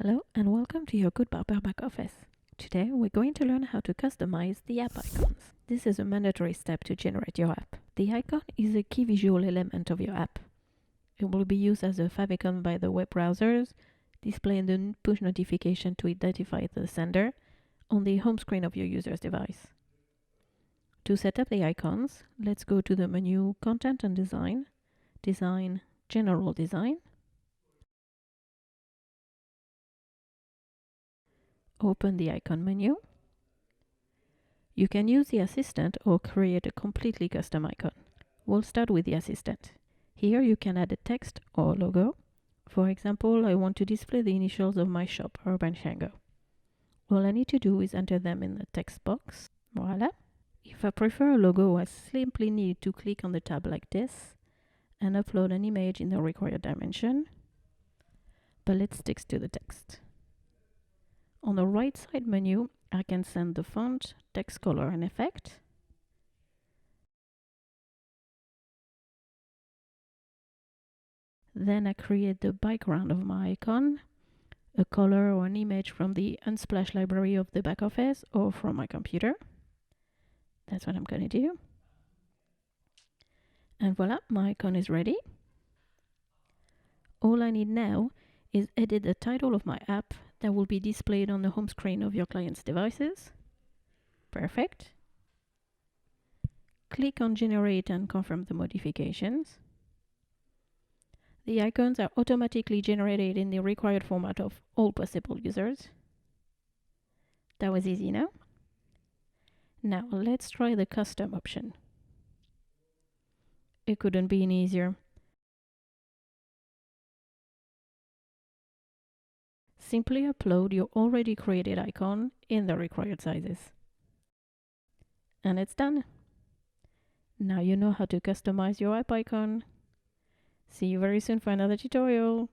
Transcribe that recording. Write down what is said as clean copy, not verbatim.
Hello and welcome to your GoodBarber back office. Today we're going to learn how to customize the app icons. This is a mandatory step to generate your app. The icon is a key visual element of your app. It will be used as a favicon by the web browsers, displaying the push notification to identify the sender on the home screen of your user's device. To set up the icons, let's go to the menu Content and Design, Design, General Design. Open the icon menu. You can use the assistant or create a completely custom icon. We'll start with the assistant. Here you can add a text or logo. For example, I want to display the initials of my shop, Urban Shango. All I need to do is enter them in the text box. Voila. If I prefer a logo, I simply need to click on the tab like this and upload an image in the required dimension. But let's stick to the text. On the right side menu, I can send the font, text color and effect. Then I create the background of my icon, a color or an image from the Unsplash library of the back office or from my computer. That's what I'm going to do. And voila, my icon is ready. All I need now is edit the title of my app that will be displayed on the home screen of your client's devices. Perfect. Click on Generate and confirm the modifications. The icons are automatically generated in the required format of all possible users. That was easy now. Now let's try the custom option. It couldn't be any easier. Simply upload your already created icon in the required sizes. And it's done. Now you know how to customize your app icon. See you very soon for another tutorial.